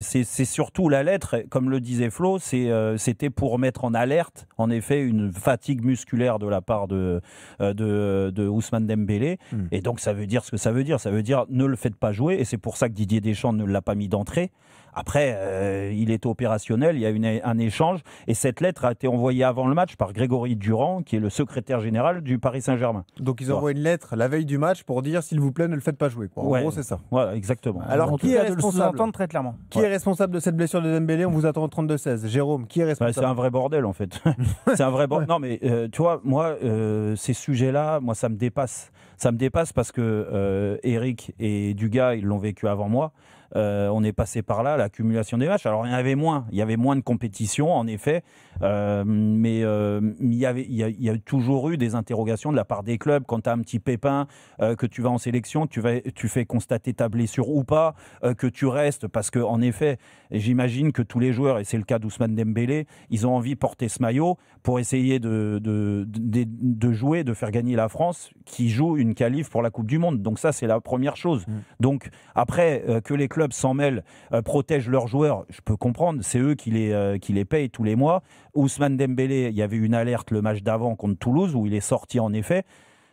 C'est surtout la lettre, comme le disait Flo, c'était pour mettre en alerte, en effet, une fatigue musculaire de la part de Ousmane Dembélé. Et donc, ça veut dire ce que ça veut dire. Ça veut dire ne le faites pas jouer. Et c'est pour ça que Didier Deschamps ne l'a pas mis d'entrée. Après, il est opérationnel, il y a un échange. Et cette lettre a été envoyée avant le match par Grégory Durand, qui est le secrétaire général du Paris Saint-Germain. Donc, ils envoient une lettre la veille du match pour dire, s'il vous plaît, ne le faites pas jouer. En gros, c'est ça. Voilà, exactement. Alors, qui est responsable très clairement. Qui est responsable de cette blessure de Dembélé? On vous attend au 32-16. Jérôme, qui est responsable? C'est un vrai bordel, en fait. C'est un vrai bordel. Non, mais tu vois, moi, ces sujets-là, moi, ça me dépasse. Ça me dépasse parce que Eric et Dugas, ils l'ont vécu avant moi. On est passé par là, l'accumulation des matchs. Alors, il y avait moins de compétition, en effet. Mais il y a toujours eu des interrogations de la part des clubs. Quand tu as un petit pépin, que tu vas en sélection, tu fais constater ta blessure ou pas, que tu restes. Parce qu'en effet, j'imagine que tous les joueurs, et c'est le cas d'Ousmane Dembélé, ils ont envie de porter ce maillot pour essayer de jouer, de faire gagner la France, qui joue une qualif pour la Coupe du Monde. Donc ça, c'est la première chose. Donc après, que les clubs s'en mêlent, protègent leurs joueurs, je peux comprendre, c'est eux qui les payent tous les mois. Ousmane Dembélé, il y avait une alerte le match d'avant contre Toulouse, où il est sorti en effet.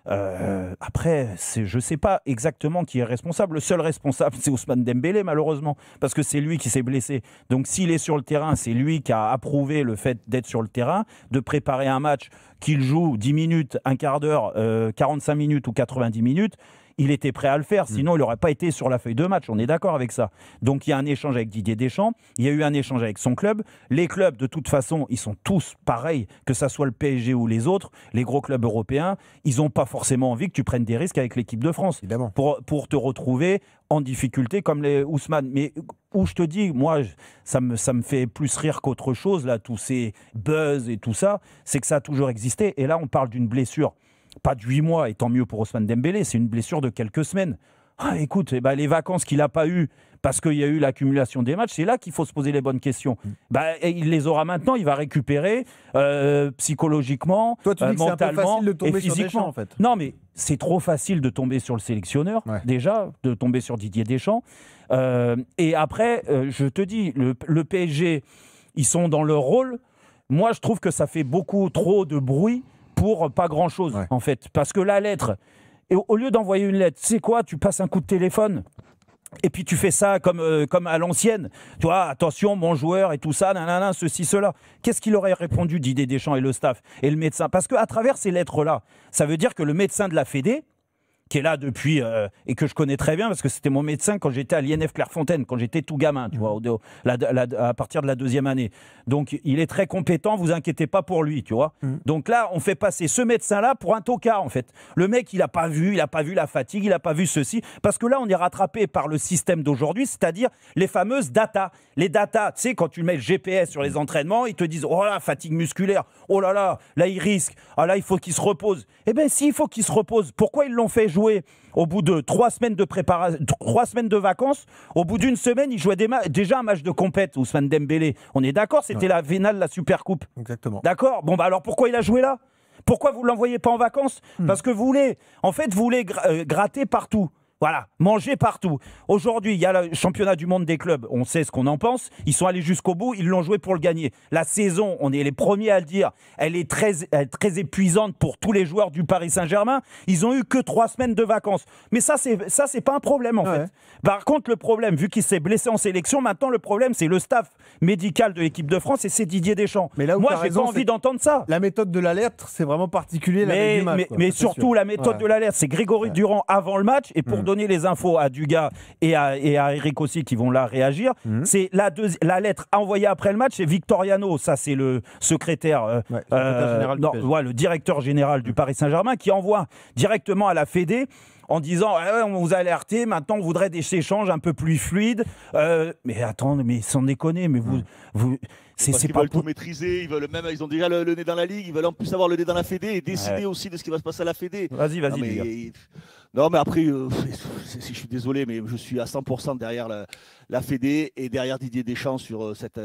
Après, je ne sais pas exactement qui est responsable. Le seul responsable, c'est Ousmane Dembélé, malheureusement, parce que c'est lui qui s'est blessé. Donc s'il est sur le terrain, c'est lui qui a approuvé le fait d'être sur le terrain, de préparer un match qu'il joue 10 minutes, un quart d'heure, 45 minutes ou 90 minutes. Il était prêt à le faire, sinon il n'aurait pas été sur la feuille de match, on est d'accord avec ça. Donc il y a un échange avec Didier Deschamps, il y a eu un échange avec son club. Les clubs, de toute façon, ils sont tous pareils, que ça soit le PSG ou les autres, les gros clubs européens, ils n'ont pas forcément envie que tu prennes des risques avec l'équipe de France, pour te retrouver en difficulté comme les Ousmane. Mais où je te dis, moi, ça me fait plus rire qu'autre chose, là, tous ces buzz et tout ça, c'est que ça a toujours existé. Et là, on parle d'une blessure. Pas de 8 mois, et tant mieux pour Ousmane Dembélé, c'est une blessure de quelques semaines. Ah, écoute, les vacances qu'il n'a pas eues parce qu'il y a eu l'accumulation des matchs, c'est là qu'il faut se poser les bonnes questions. Il les aura maintenant, il va récupérer psychologiquement, toi, tu dis mentalement que c'est un peu facile de tomber et physiquement. sur Deschamps, en fait. Non, mais c'est trop facile de tomber sur le sélectionneur, déjà, de tomber sur Didier Deschamps. Et après, je te dis, le PSG, ils sont dans leur rôle. Moi, je trouve que ça fait beaucoup trop de bruit pour pas grand-chose, en fait. Parce que la lettre, et au lieu d'envoyer une lettre, tu sais quoi, tu passes un coup de téléphone, et puis tu fais ça comme à l'ancienne. Tu vois, attention, mon joueur et tout ça, nanana, ceci, cela. Qu'est-ce qu'il aurait répondu, Didier Deschamps et le staff, et le médecin? Parce qu'à travers ces lettres-là, ça veut dire que le médecin de la Fédé, qui est là depuis, et que je connais très bien, parce que c'était mon médecin quand j'étais à l'INF Clairefontaine, quand j'étais tout gamin, tu vois, à partir de la 2e année. Donc, il est très compétent, vous inquiétez pas pour lui, tu vois. Donc là, on fait passer ce médecin-là pour un tocard, en fait. Le mec, il n'a pas vu la fatigue, il n'a pas vu ceci, parce que là, on est rattrapé par le système d'aujourd'hui, c'est-à-dire les fameuses data. Les data, tu sais, quand tu mets le GPS sur les entraînements, ils te disent, oh là, fatigue musculaire, oh là, il risque, ah là, il faut qu'il se repose. Eh bien, s'il faut qu'il se repose, pourquoi ils l'ont fait jouer au bout de 3 semaines de préparation, 3 semaines de vacances? Au bout d'une semaine, il jouait déjà un match de compète, Ousmane Dembélé. On est d'accord, c'était la finale de la Supercoupe. Exactement. D'accord. Bon, alors pourquoi il a joué là? Pourquoi vous ne l'envoyez pas en vacances? Parce que vous voulez gratter partout. Voilà, manger partout. Aujourd'hui, il y a le championnat du monde des clubs. On sait ce qu'on en pense. Ils sont allés jusqu'au bout. Ils l'ont joué pour le gagner. La saison, on est les premiers à le dire, elle est très épuisante pour tous les joueurs du Paris Saint-Germain. Ils ont eu que 3 semaines de vacances. Mais ça, c'est pas un problème, en fait. Par contre, le problème, vu qu'il s'est blessé en sélection, maintenant, le problème, c'est le staff médical de l'équipe de France et c'est Didier Deschamps. Mais là où moi, j'ai pas envie d'entendre ça. La méthode de l'alerte, c'est vraiment particulier. Mais surtout, la méthode de l'alerte, c'est Grégory Durand avant le match, et pour donner les infos à Dugas et à Eric aussi qui vont là réagir, c'est la lettre envoyée après le match, c'est Victoriano, ça c'est le secrétaire, le directeur général du Paris Saint-Germain, qui envoie directement à la Fédé en disant on vous a alerté, maintenant on voudrait des échanges un peu plus fluides. Mais attends, mais sans déconner, mais vous Ils veulent tout maîtriser, ils ont déjà le nez dans la ligue, ils veulent en plus avoir le nez dans la Fédé et décider aussi de ce qui va se passer à la Fédé. Vas-y. Non, mais après, je suis désolé, mais je suis à 100% derrière la Fédé et derrière Didier Deschamps sur cette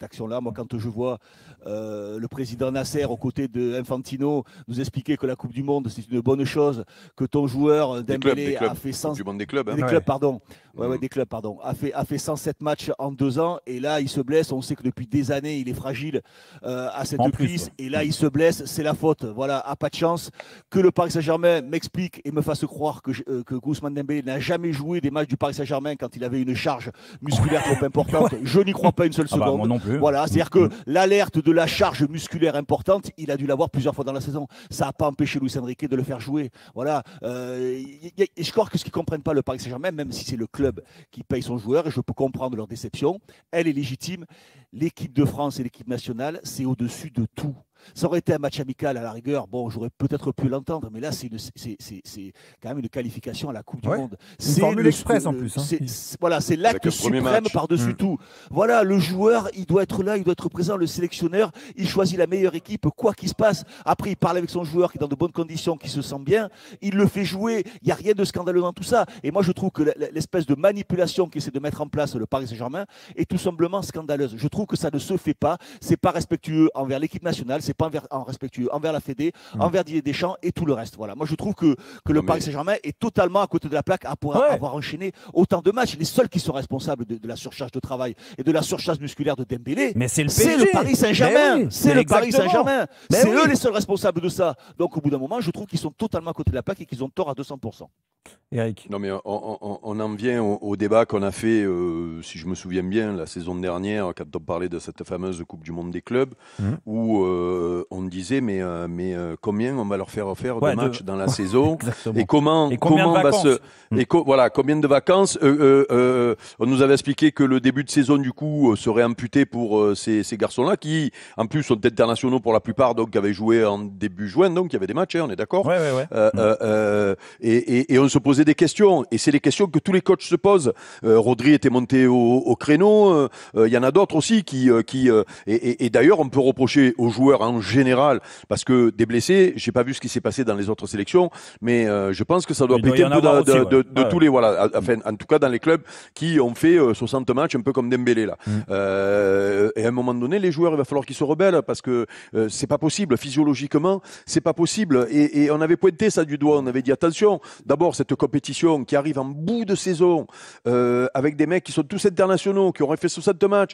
action-là. Moi, quand je vois le président Nasser aux côtés de Infantino nous expliquer que la Coupe du Monde, c'est une bonne chose, que ton joueur Dembélé a fait 100... du monde des clubs. Des clubs, pardon. Des clubs, pardon. A fait 107 matchs en 2 ans et là, il se blesse. On sait que depuis des années, il est fragile à cette cuisse. Et là, il se blesse. C'est la faute. Voilà, a pas de chance. Que le Paris Saint-Germain m'explique et me fasse croire que Ousmane Dembélé n'a jamais joué des matchs du Paris Saint-Germain quand il avait une charge musculaire trop importante. Je n'y crois pas une seule seconde. Moi non plus. Voilà, c'est-à-dire que l'alerte de la charge musculaire importante, il a dû l'avoir plusieurs fois dans la saison. Ça n'a pas empêché Luis Enrique de le faire jouer. Voilà. Et je crois que ce qu'ils ne comprennent pas, le Paris Saint-Germain, même si c'est le club qui paye son joueur, et je peux comprendre leur déception, elle est légitime. L'équipe de France et l'équipe nationale, c'est au-dessus de tout. Ça aurait été un match amical à la rigueur, bon, j'aurais peut-être pu l'entendre, mais là, c'est quand même une qualification à la Coupe du Monde. C'est une formule express en plus. Voilà, c'est l'acte suprême par-dessus tout. Voilà, le joueur, il doit être là, il doit être présent, le sélectionneur, il choisit la meilleure équipe, quoi qu'il se passe. Après, il parle avec son joueur qui est dans de bonnes conditions, qui se sent bien, il le fait jouer, il n'y a rien de scandaleux dans tout ça. Et moi, je trouve que l'espèce de manipulation qu'essaie de mettre en place le Paris Saint-Germain est tout simplement scandaleuse. Je trouve que ça ne se fait pas, c'est pas respectueux envers l'équipe nationale, c'est pas respectueux envers la Fédé, envers Didier Deschamps et tout le reste. Voilà. Moi, je trouve que le Paris Saint-Germain est totalement à côté de la plaque pour avoir enchaîné autant de matchs. Les seuls qui sont responsables de la surcharge de travail et de la surcharge musculaire de Dembélé, c'est le Paris Saint-Germain. C'est le Paris Saint-Germain. C'est eux les seuls responsables de ça. Donc, au bout d'un moment, je trouve qu'ils sont totalement à côté de la plaque et qu'ils ont tort à 200%. Eric. Non, mais on en vient au débat qu'on a fait, si je me souviens bien, la saison dernière, quand on parlait de cette fameuse Coupe du Monde des clubs, où on disait mais combien on va leur faire faire de matchs dans la saison et comment va se voilà, combien de vacances on nous avait expliqué que le début de saison du coup serait amputé pour ces garçons-là qui en plus sont internationaux pour la plupart, donc avaient joué en début juin, donc il y avait des matchs, on est d'accord. Et on se posait des questions, et c'est les questions que tous les coachs se posent. Rodri était monté au créneau, il y en a d'autres aussi et d'ailleurs on peut reprocher aux joueurs en général, parce que des blessés, j'ai pas vu ce qui s'est passé dans les autres sélections, mais je pense que ça doit péter un peu de tous les, voilà, enfin, en tout cas dans les clubs qui ont fait 60 matchs, un peu comme Dembélé là. Et à un moment donné, les joueurs, il va falloir qu'ils se rebellent, parce que c'est pas possible, physiologiquement, c'est pas possible. Et on avait pointé ça du doigt, on avait dit attention, d'abord cette compétition qui arrive en bout de saison, avec des mecs qui sont tous internationaux, qui auraient fait 60 matchs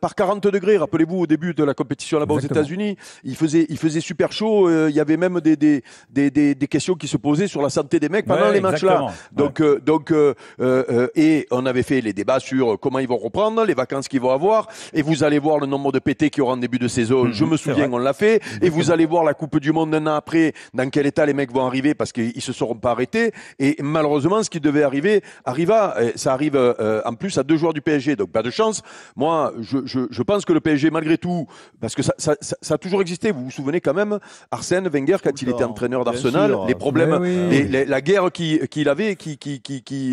par 40 degrés. Rappelez-vous, au début de la compétition là-bas aux États-Unis, il faisait super chaud. Il y avait même des questions qui se posaient sur la santé des mecs pendant les matchs là. Donc, et on avait fait les débats sur comment ils vont reprendre, les vacances qu'ils vont avoir. Et vous allez voir le nombre de pétés qu'il y aura en début de saison. Je me souviens, on l'a fait. Et vous allez voir la Coupe du Monde un an après, dans quel état les mecs vont arriver, parce qu'ils se seront pas arrêtés. Et malheureusement, ce qui devait arriver arriva. Ça arrive en plus à 2 joueurs du PSG. Donc pas de chance. Moi, je pense que le PSG, malgré tout, parce que ça a toujours existé. Vous vous souvenez quand même, Arsène Wenger, quand il était entraîneur d'Arsenal, les problèmes, la guerre qu'il avait,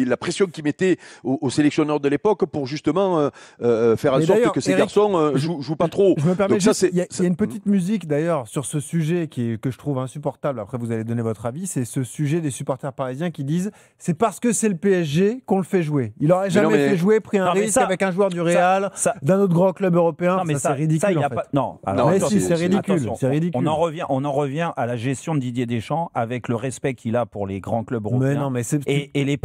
la pression qu'il mettait aux sélectionneurs de l'époque pour justement faire en sorte que ces garçons jouent pas trop. Je me permets juste, il y a une petite musique d'ailleurs sur ce sujet que je trouve insupportable. Après, vous allez donner votre avis. C'est ce sujet des supporters parisiens qui disent c'est parce que c'est le PSG qu'on le fait jouer. Il n'aurait jamais fait jouer, pris un risque avec un joueur du Real, d'un autre grand club européen. Non, mais c'est ridicule. En fait. C'est ridicule. C'est ridicule. On en revient à la gestion de Didier Deschamps avec le respect qu'il a pour les grands clubs européens. Mais non, mais c'est... il est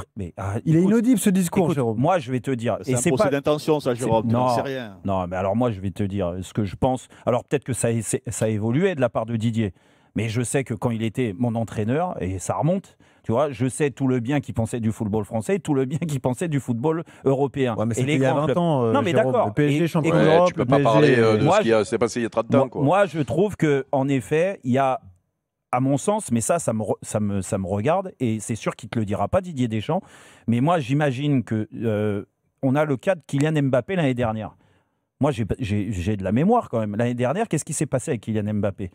inaudible ce discours, Jérôme. Moi, je vais te dire. C'est un procès d'intention, ça, Jérôme. Non, c'est rien. Non, mais alors moi, je vais te dire ce que je pense. Alors peut-être que ça a évolué de la part de Didier. Mais je sais que quand il était mon entraîneur, et ça remonte, tu vois, je sais tout le bien qu'il pensait du football français, tout le bien qu'il pensait du football européen. Ouais, mais c'était il y a 20 ans, non, mais d'accord. Le PSG champion d'Europe, tu peux pas parler de ce qui s'est passé il y a 30 ans. Moi, je trouve qu'en effet, il y a, à mon sens, mais ça me regarde, et c'est sûr qu'il ne te le dira pas, Didier Deschamps, mais moi, j'imagine que on a le cas de Kylian Mbappé l'année dernière. Moi, j'ai de la mémoire quand même. L'année dernière, qu'est-ce qui s'est passé avec Kylian Mbappé ?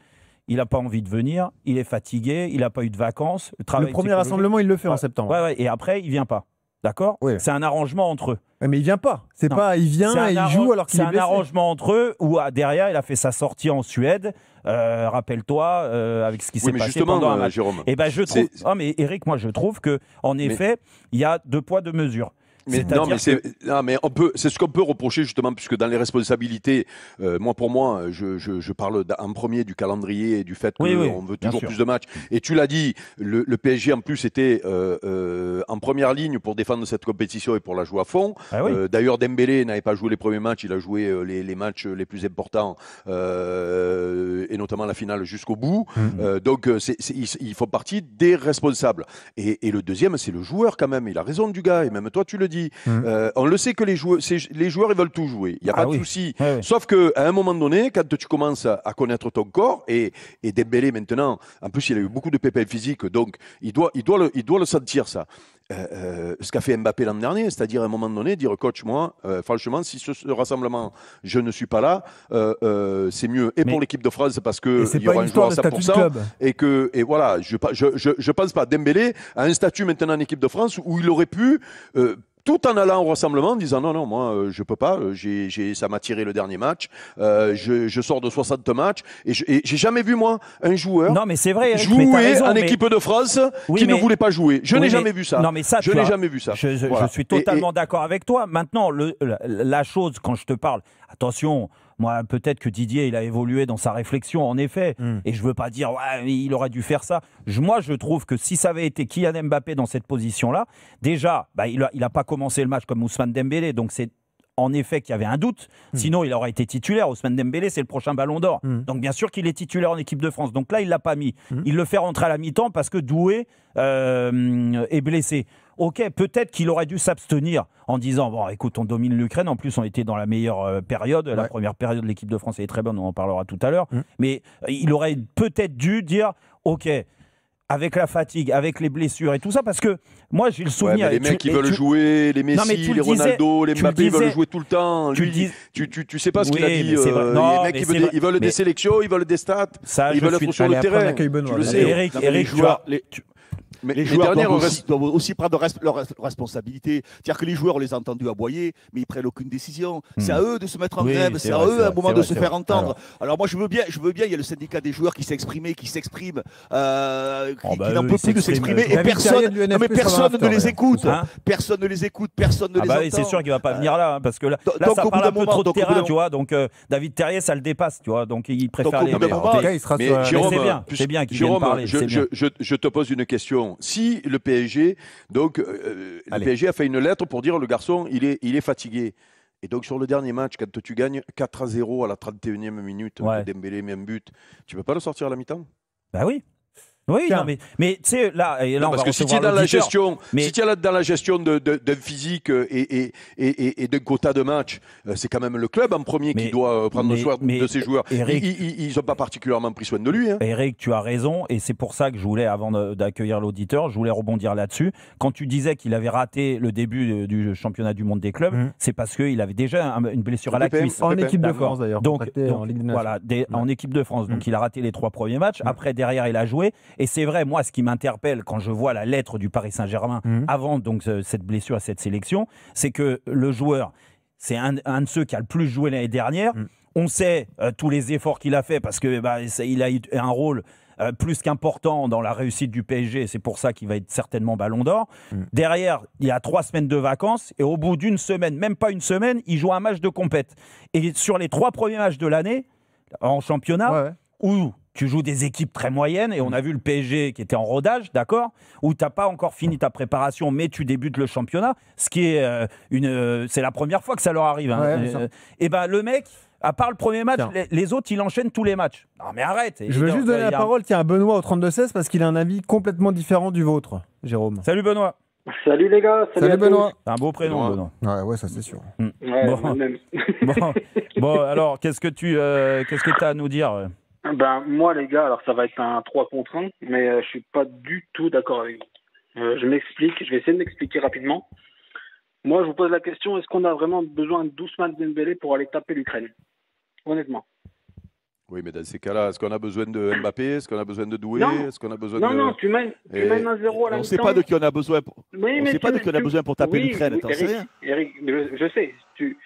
Il n'a pas envie de venir, il est fatigué, il n'a pas eu de vacances. Le premier rassemblement, il le fait en septembre. Ouais, et après, il ne vient pas. D'accord ? Oui. C'est un arrangement entre eux. Mais il vient pas. C'est pas, il vient et il joue alors qu'il est blessé. C'est un arrangement entre eux où derrière il a fait sa sortie en Suède. Rappelle-toi avec ce qui s'est passé pendant un match. Jérôme, et ben je trouve. Ah mais Eric, moi je trouve que en effet il y a 2 poids 2 mesures. Mais c'est ce qu'on peut reprocher justement, puisque dans les responsabilités, pour moi, je parle en premier du calendrier et du fait qu'on veut toujours plus de matchs. Et tu l'as dit, le PSG en plus était en première ligne pour défendre cette compétition et pour la jouer à fond. D'ailleurs, Dembélé n'avait pas joué les premiers matchs, il a joué les matchs les plus importants et notamment la finale jusqu'au bout. Donc, il faut partie des responsables. Et le deuxième, c'est le joueur quand même. Il a raison du gars, et même toi, tu le dis. On le sait que les joueurs ils veulent tout jouer. Il n'y a pas de souci. Sauf qu'à un moment donné, quand tu commences à connaître ton corps, et Dembélé maintenant, en plus il a eu beaucoup de pépins physiques, donc il doit le sentir ça. Ce qu'a fait Mbappé l'an dernier, c'est-à-dire à un moment donné dire coach, moi franchement si ce rassemblement je ne suis pas là, c'est mieux pour l'équipe de France parce que il y aura un joueur à 100% et voilà, je pense pas. Dembélé a un statut maintenant en équipe de France où il aurait pu tout en allant au rassemblement en disant non, moi je peux pas, ça m'a tiré le dernier match, je sors de 60 matchs et j'ai jamais vu moi un joueur jouer en équipe de France qui ne voulait pas jouer. Je n'ai jamais vu ça. Non mais ça, je n'ai jamais vu ça. Je suis totalement d'accord avec toi. Maintenant, la chose quand je te parle, attention. Moi, peut-être que Didier, il a évolué dans sa réflexion, en effet. Et je ne veux pas dire, il aurait dû faire ça. Moi, je trouve que si ça avait été Kylian Mbappé dans cette position-là, déjà, il n'a pas commencé le match comme Ousmane Dembélé. Donc, c'est en effet qu'il y avait un doute. Sinon, il aurait été titulaire. Ousmane Dembélé, c'est le prochain Ballon d'Or. Donc, bien sûr qu'il est titulaire en équipe de France. Donc là, il ne l'a pas mis. Il le fait rentrer à la mi-temps parce que Doué est blessé. Ok, peut-être qu'il aurait dû s'abstenir en disant bon, écoute, on domine l'Ukraine. En plus, on était dans la meilleure période. La première période de l'équipe de France est très bonne, on en parlera tout à l'heure. Mais il aurait peut-être dû dire ok, avec la fatigue, avec les blessures et tout ça, parce que moi j'ai le souvenir. Les mecs qui veulent jouer, les Messi, les Ronaldo, les Mbappé, ils veulent jouer tout le temps. Lui, tu sais pas ce qu'il a dit. Les mecs, ils veulent des sélections, ils veulent des stats, ils veulent être sur le terrain. Tu le sais. Eric, les joueurs doivent aussi prendre leurs responsabilités. C'est-à-dire que les joueurs, on les a entendus aboyer, mais ils prennent aucune décision. C'est à eux de se mettre en grève, c'est à eux à un moment de se faire entendre. Alors moi, je veux bien, il y a le syndicat des joueurs qui s'exprime, qui n'en peut plus de s'exprimer, et personne ne les écoute. Personne ne les écoute, personne ne les entend. C'est sûr qu'il ne va pas venir là, parce que là ça parle un peu trop de terrain, tu vois. Donc David Terrier, ça le dépasse, tu vois. Donc il préfère aller. Mais Jérôme, c'est bien qu'il vienne parler. Je te pose une question. Si le PSG, le PSG a fait une lettre pour dire le garçon, il est fatigué. Et donc sur le dernier match, quand tu gagnes 4-0 à la 31e minute, que Dembélé met un but, tu ne peux pas le sortir à la mi-temps ? Bah oui. Oui, non, mais tu sais, là, parce que si tu es dans la gestion, dans la gestion d'un physique et d'un quota de match, c'est quand même le club en premier qui doit prendre soin de ses joueurs. Eric, ils n'ont pas particulièrement pris soin de lui. Eric, tu as raison, et c'est pour ça que je voulais, avant d'accueillir l'auditeur, je voulais rebondir là-dessus. Quand tu disais qu'il avait raté le début du championnat du monde des clubs, c'est parce qu'il avait déjà une blessure à la cuisse. En équipe de France d'ailleurs. Donc en Ligue des Nations. Voilà, en équipe de France. Donc il a raté les 3 premiers matchs. Après, derrière, il a joué. Et c'est vrai, moi, ce qui m'interpelle quand je vois la lettre du Paris Saint-Germain avant donc cette blessure à cette sélection, c'est que le joueur, c'est un de ceux qui a le plus joué l'année dernière. On sait tous les efforts qu'il a fait parce que il a eu un rôle plus qu'important dans la réussite du PSG. C'est pour ça qu'il va être certainement Ballon d'Or. Derrière, il y a 3 semaines de vacances et au bout d'une semaine, même pas une semaine, il joue un match de compète. Et sur les 3 premiers matchs de l'année en championnat, où tu joues des équipes très moyennes, et on a vu le PSG qui était en rodage, d'accord, où tu n'as pas encore fini ta préparation, mais tu débutes le championnat, ce qui est c'est la première fois que ça leur arrive. Et ben le mec, à part le premier match, les autres, il enchaîne tous les matchs. Non mais arrête. Je veux juste donner la parole à Benoît au 32-16 parce qu'il a un avis complètement différent du vôtre, Jérôme. Salut Benoît. Salut les gars. Salut Benoît. C'est un beau prénom, Benoît. Ouais, ça c'est sûr. Bon, alors, qu'est-ce que tu as à nous dire ? Moi les gars, alors ça va être un 3 contre 1, mais je suis pas du tout d'accord avec vous. Je vais essayer de m'expliquer rapidement. Moi je vous pose la question, est-ce qu'on a vraiment besoin d'Ousmane Dembélé pour aller taper l'Ukraine ? Honnêtement. Oui, mais dans ces cas-là, est-ce qu'on a besoin de Mbappé? Est-ce qu'on a besoin de Doué? Est-ce qu'on a besoin non, de... Non, tu mènes 1-0 à la mi-temps. On ne sait pas de qui on a besoin. On ne sait pas de qui on a besoin pour taper l'Ukraine. Oui, Eric, je sais. Tu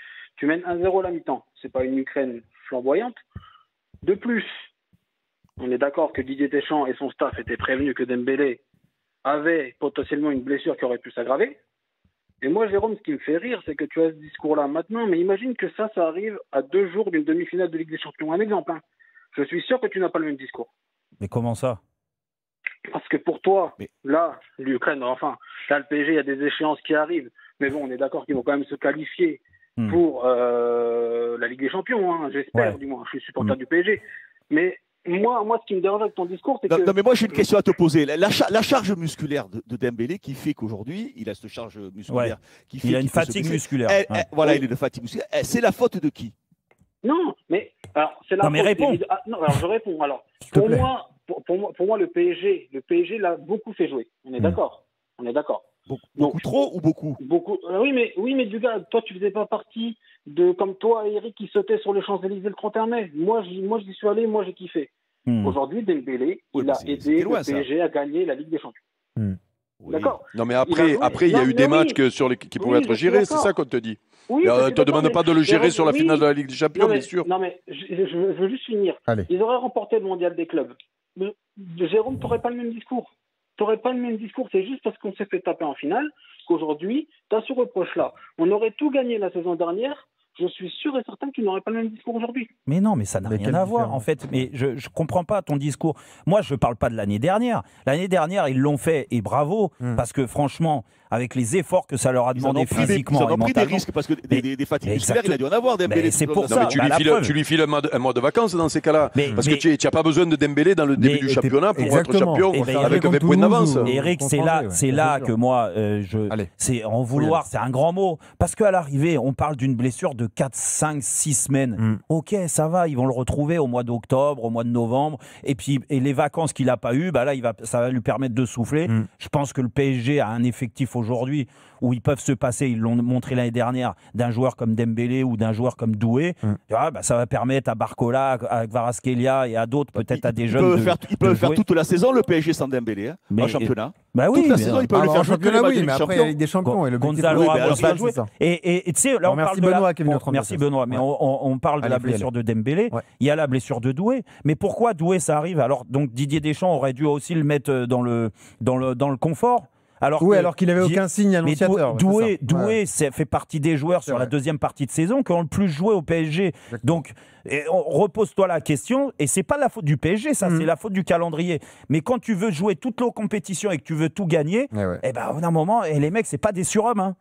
mènes 1-0 à la mi-temps. Ce n'est pas une Ukraine flamboyante. De plus, on est d'accord que Didier Deschamps et son staff étaient prévenus que Dembélé avait potentiellement une blessure qui aurait pu s'aggraver. Et moi, Jérôme, ce qui me fait rire, c'est que tu as ce discours-là maintenant, mais imagine que ça arrive à 2 jours d'une demi-finale de Ligue des Champions. Un exemple, hein. Je suis sûr que tu n'as pas le même discours. Mais comment ça? Parce que pour toi, là, l'Ukraine, enfin, là, le PSG, il y a des échéances qui arrivent. Mais bon, on est d'accord qu'ils vont quand même se qualifier pour la Ligue des Champions, hein, j'espère, du moins. Je suis supporter du PSG. Mais moi, ce qui me dérange avec ton discours, c'est que... Non, mais moi, j'ai une question à te poser. La charge musculaire de Dembélé qui fait qu'aujourd'hui, il a cette charge musculaire. Qui fait il a une fatigue musculaire. Voilà, il a une fatigue musculaire. C'est la faute de qui? Non, mais... Alors, c'est la faute... mais réponds. Non, alors je réponds. Alors, pour moi, le PSG l'a beaucoup fait jouer. On est d'accord. On est d'accord. Beaucoup trop ou beaucoup? Beaucoup. Oui, mais du gars, toi, tu faisais pas partie de, comme toi, Eric, qui sautait sur les Champs-Élysées le 31 mai. Moi, j'y suis allé, moi, j'ai kiffé. Aujourd'hui, Dembélé, il a aidé le PSG à gagner la Ligue des Champions. D'accord. Non, mais après, il y a eu des matchs qui pouvaient être gérés, c'est ça qu'on te dit. Oui, on ne te demande pas de le gérer sur la finale de la Ligue des Champions, bien sûr. Non, mais je veux juste finir. Allez. Ils auraient remporté le mondial des clubs. Jérôme, tu n'aurais pas le même discours. Tu n'aurais pas le même discours. C'est juste parce qu'on s'est fait taper en finale qu'aujourd'hui, tu as ce reproche-là. On aurait tout gagné la saison dernière. Je suis sûr et certain que tu n'aurais pas le même discours aujourd'hui. Mais non, mais ça n'a rien à voir, en fait. Mais je ne comprends pas ton discours. Moi, je ne parle pas de l'année dernière. L'année dernière, ils l'ont fait, et bravo, parce que franchement, avec les efforts que ça leur a demandé physiquement et mentalement... Ils ont pris des risques, parce que des fatigues musculaires, il a dû en avoir, Dembélé. C'est pour ça. Tu lui files un mois de vacances dans ces cas-là. Parce que tu n'as pas besoin de Dembélé dans le début du championnat pour être champion avec 20 points d'avance. Eric, c'est là que moi, c'est en vouloir, c'est un grand mot. Parce qu'à l'arrivée, on parle d'une blessure de 4, 5, 6 semaines. Ok, ça va, ils vont le retrouver au mois d'octobre, au mois de novembre. Et puis les vacances qu'il n'a pas eues, bah là, ça va lui permettre de souffler. Je pense que le PSG a un effectif aujourd'hui où ils peuvent se passer, ils l'ont montré l'année dernière, d'un joueur comme Dembélé ou d'un joueur comme Doué. Ça va permettre à Barcola, à Kvaratskhelia et à d'autres, peut-être à des jeunes. Ils peuvent faire toute la saison le PSG sans Dembélé en championnat. Bah oui, toute la saison, ils peuvent le faire championnat, oui, mais après, il y a la Ligue des Champions. Gonzalo Ramos va jouer. Et tu sais, là, on parle de Benoît qui est venu au merci Benoît, mais on parle de la blessure de Dembélé. Il y a la blessure de Doué. Mais pourquoi Doué, ça arrive? Alors, donc Didier Deschamps aurait dû aussi le mettre dans le confort. Alors qu'il n'avait aucun signe annonciateur. Doué fait partie des joueurs sur la deuxième partie de saison qui ont le plus joué au PSG. Donc, repose-toi la question, et c'est pas la faute du PSG, ça, c'est la faute du calendrier. Mais quand tu veux jouer toutes les compétitions et que tu veux tout gagner, au bout d'un moment, les mecs, c'est pas des surhommes.